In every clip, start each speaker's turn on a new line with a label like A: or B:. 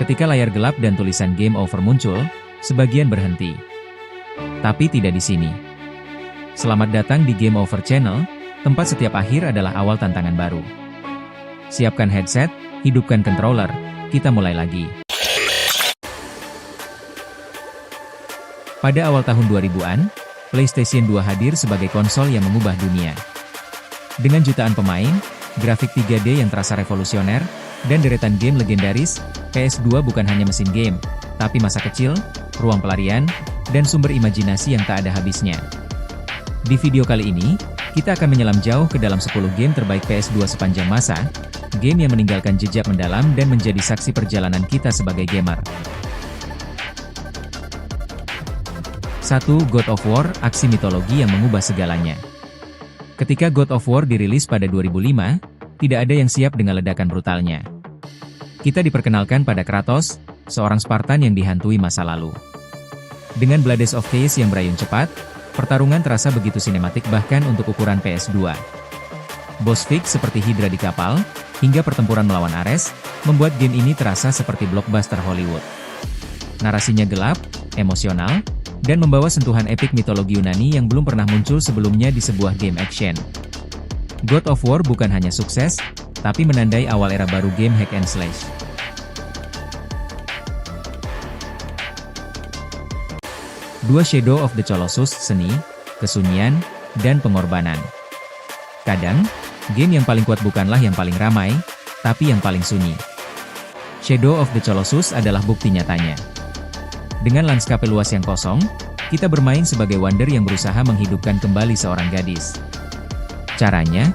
A: Ketika layar gelap dan tulisan Game Over muncul, sebagian berhenti. Tapi tidak di sini. Selamat datang di Game Over Channel, tempat setiap akhir adalah awal tantangan baru. Siapkan headset, hidupkan controller, kita mulai lagi. Pada awal tahun 2000-an, PlayStation 2 hadir sebagai konsol yang mengubah dunia. Dengan jutaan pemain, grafik 3D yang terasa revolusioner, dan deretan game legendaris, PS2 bukan hanya mesin game, tapi masa kecil, ruang pelarian, dan sumber imajinasi yang tak ada habisnya. Di video kali ini, kita akan menyelam jauh ke dalam 10 game terbaik PS2 sepanjang masa, game yang meninggalkan jejak mendalam dan menjadi saksi perjalanan kita sebagai gamer. 1. God of War, aksi mitologi yang mengubah segalanya. Ketika God of War dirilis pada 2005, tidak ada yang siap dengan ledakan brutalnya. Kita diperkenalkan pada Kratos, seorang Spartan yang dihantui masa lalu. Dengan Blades of Chaos yang berayun cepat, pertarungan terasa begitu sinematik bahkan untuk ukuran PS2. Boss fix seperti Hydra di kapal, hingga pertempuran melawan Ares, membuat game ini terasa seperti blockbuster Hollywood. Narasinya gelap, emosional, dan membawa sentuhan epik mitologi Yunani yang belum pernah muncul sebelumnya di sebuah game action. God of War bukan hanya sukses, tapi menandai awal era baru game hack and slash. 2. Shadow of the Colossus, seni, kesunyian, dan pengorbanan. Kadang, game yang paling kuat bukanlah yang paling ramai, tapi yang paling sunyi. Shadow of the Colossus adalah bukti nyatanya. Dengan lanskap luas yang kosong, kita bermain sebagai Wander yang berusaha menghidupkan kembali seorang gadis. Caranya?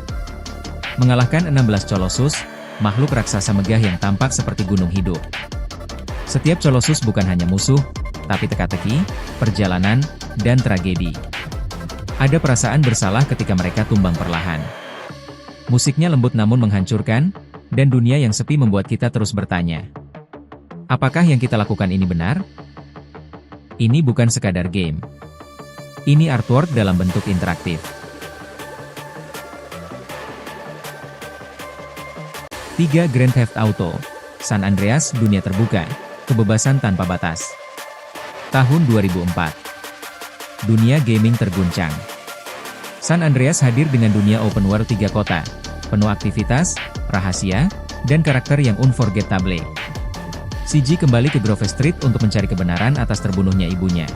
A: Mengalahkan 16 Colossus, makhluk raksasa megah yang tampak seperti gunung hidup. Setiap Colossus bukan hanya musuh, tapi teka-teki, perjalanan, dan tragedi. Ada perasaan bersalah ketika mereka tumbang perlahan. Musiknya lembut namun menghancurkan, dan dunia yang sepi membuat kita terus bertanya. Apakah yang kita lakukan ini benar? Ini bukan sekadar game. Ini artwork dalam bentuk interaktif. 3. Grand Theft Auto, San Andreas, dunia terbuka, kebebasan tanpa batas. Tahun 2004. Dunia gaming terguncang. San Andreas hadir dengan dunia open world 3 kota, penuh aktivitas, rahasia, dan karakter yang unforgettable. CJ kembali ke Grove Street untuk mencari kebenaran atas terbunuhnya ibunya.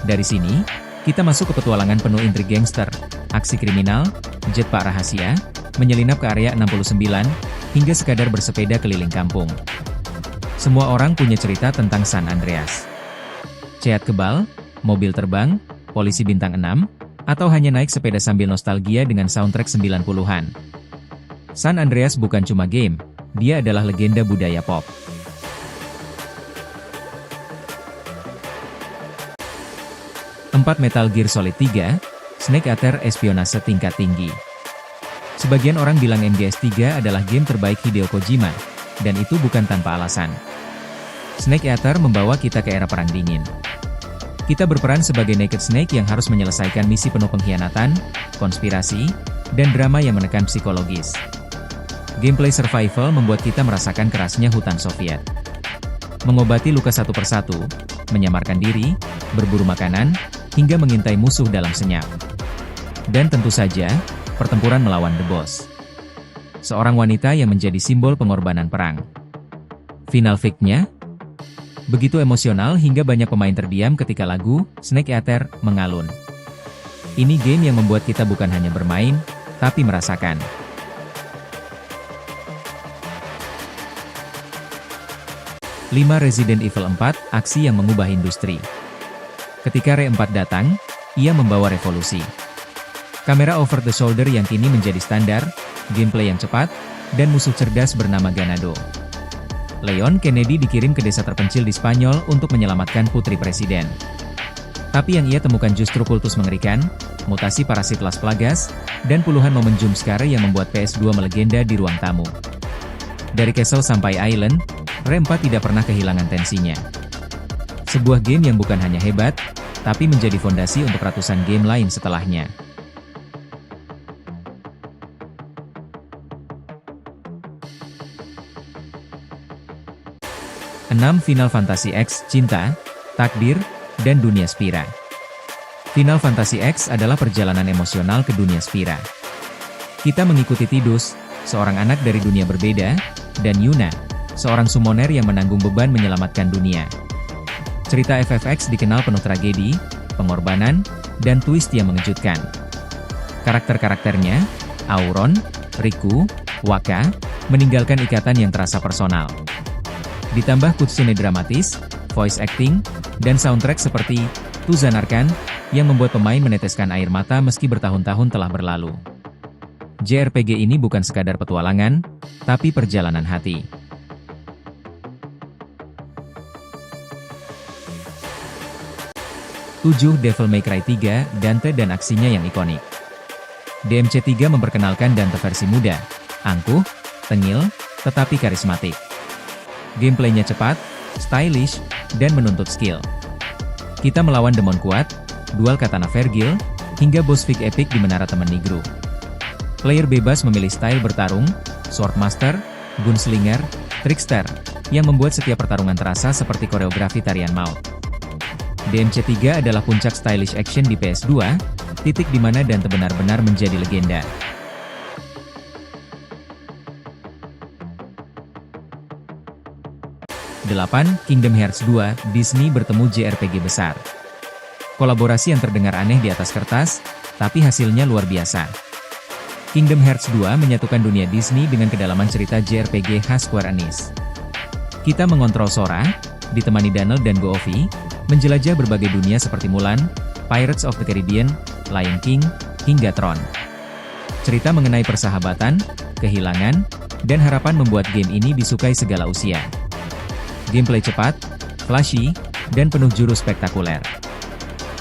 A: Dari sini, kita masuk ke petualangan penuh intrik gangster, aksi kriminal, jetpack rahasia, menyelinap ke area 69, hingga sekadar bersepeda keliling kampung. Semua orang punya cerita tentang San Andreas. Cat kebal, mobil terbang, polisi bintang 6, atau hanya naik sepeda sambil nostalgia dengan soundtrack 90-an. San Andreas bukan cuma game, dia adalah legenda budaya pop. 4. Metal Gear Solid 3, Snake Eater, espionase tingkat tinggi. Sebagian orang bilang MGS3 adalah game terbaik Hideo Kojima, dan itu bukan tanpa alasan. Snake Eater membawa kita ke era Perang Dingin. Kita berperan sebagai Naked Snake yang harus menyelesaikan misi penuh pengkhianatan, konspirasi, dan drama yang menekan psikologis. Gameplay survival membuat kita merasakan kerasnya hutan Soviet. Mengobati luka satu persatu, menyamarkan diri, berburu makanan, hingga mengintai musuh dalam senyap. Dan tentu saja, pertempuran melawan The Boss. Seorang wanita yang menjadi simbol pengorbanan perang. Final fight-nya? Begitu emosional hingga banyak pemain terdiam ketika lagu Snake Eater mengalun. Ini game yang membuat kita bukan hanya bermain, tapi merasakan. 5. Resident Evil 4, aksi yang mengubah industri. Ketika RE4 datang, ia membawa revolusi. Kamera over the shoulder yang kini menjadi standar, gameplay yang cepat, dan musuh cerdas bernama Ganado. Leon Kennedy dikirim ke desa terpencil di Spanyol untuk menyelamatkan putri presiden. Tapi yang ia temukan justru kultus mengerikan, mutasi parasit Las Plagas, dan puluhan momen jumpscare yang membuat PS2 melegenda di ruang tamu. Dari Castle sampai Island, RE4 tidak pernah kehilangan tensinya. Sebuah game yang bukan hanya hebat, tapi menjadi fondasi untuk ratusan game lain setelahnya. 6. Final Fantasy X Cinta, Takdir, dan Dunia Spira. Final Fantasy X adalah perjalanan emosional ke dunia Spira. Kita mengikuti Tidus, seorang anak dari dunia berbeda, dan Yuna, seorang summoner yang menanggung beban menyelamatkan dunia. Cerita FFX dikenal penuh tragedi, pengorbanan, dan twist yang mengejutkan. Karakter-karakternya, Auron, Riku, Wakka, meninggalkan ikatan yang terasa personal. Ditambah cutscene dramatis, voice acting, dan soundtrack seperti Tuzanarkan, yang membuat pemain meneteskan air mata meski bertahun-tahun telah berlalu. JRPG ini bukan sekadar petualangan, tapi perjalanan hati. 7. Devil May Cry 3, Dante dan aksinya yang ikonik. DMC 3 memperkenalkan Dante versi muda, angkuh, tengil, tetapi karismatik. Gameplaynya cepat, stylish, dan menuntut skill. Kita melawan demon kuat, dual katana Vergil, hingga boss fight epic di Menara Teman Nigru. Player bebas memilih style bertarung, Swordmaster, Gunslinger, Trickster, yang membuat setiap pertarungan terasa seperti koreografi tarian maut. DMC 3 adalah puncak stylish action di PS2, titik di mana Dante benar-benar menjadi legenda. Delapan. Kingdom Hearts 2, Disney bertemu JRPG besar. Kolaborasi yang terdengar aneh di atas kertas, tapi hasilnya luar biasa. Kingdom Hearts 2 menyatukan dunia Disney dengan kedalaman cerita JRPG khas Square Enix. Kita mengontrol Sora, ditemani Daniel dan Goofy, menjelajah berbagai dunia seperti Mulan, Pirates of the Caribbean, Lion King, hingga Tron. Cerita mengenai persahabatan, kehilangan, dan harapan membuat game ini disukai segala usia. Gameplay cepat, flashy, dan penuh jurus spektakuler.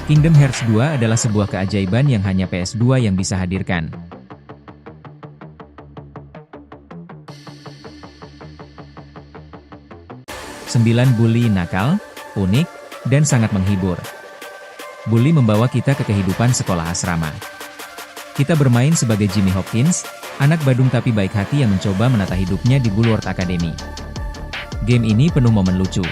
A: Kingdom Hearts 2 adalah sebuah keajaiban yang hanya PS2 yang bisa hadirkan. 9. Bully nakal, unik, dan sangat menghibur. Bully membawa kita ke kehidupan sekolah asrama. Kita bermain sebagai Jimmy Hopkins, anak badung tapi baik hati yang mencoba menata hidupnya di Bullward Academy. Game ini penuh momen lucu.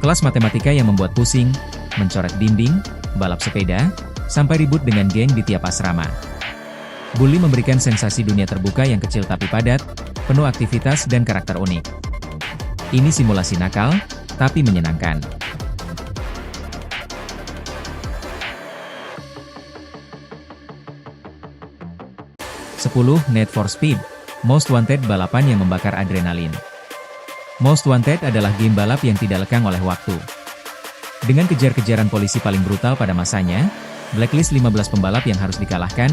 A: Kelas matematika yang membuat pusing, mencoret dinding, balap sepeda, sampai ribut dengan geng di tiap asrama. Bully memberikan sensasi dunia terbuka yang kecil tapi padat, penuh aktivitas dan karakter unik. Ini simulasi nakal, tapi menyenangkan. 10. Need for Speed, Most Wanted balapan yang membakar adrenalin. Most Wanted adalah game balap yang tidak lekang oleh waktu. Dengan kejar-kejaran polisi paling brutal pada masanya, blacklist 15 pembalap yang harus dikalahkan,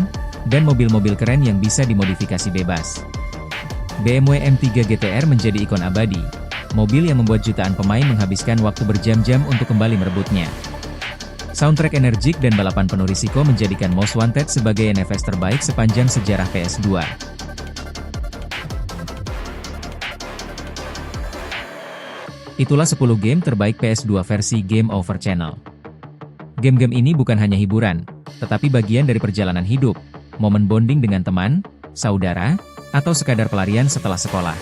A: dan mobil-mobil keren yang bisa dimodifikasi bebas. BMW M3 GTR menjadi ikon abadi, mobil yang membuat jutaan pemain menghabiskan waktu berjam-jam untuk kembali merebutnya. Soundtrack energik dan balapan penuh risiko menjadikan Most Wanted sebagai NFS terbaik sepanjang sejarah PS2. Itulah 10 game terbaik PS2 versi Game Over Channel. Game-game ini bukan hanya hiburan, tetapi bagian dari perjalanan hidup, momen bonding dengan teman, saudara, atau sekadar pelarian setelah sekolah.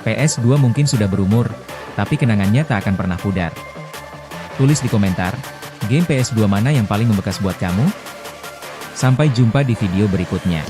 A: PS2 mungkin sudah berumur, tapi kenangannya tak akan pernah pudar. Tulis di komentar, game PS2 mana yang paling membekas buat kamu? Sampai jumpa di video berikutnya.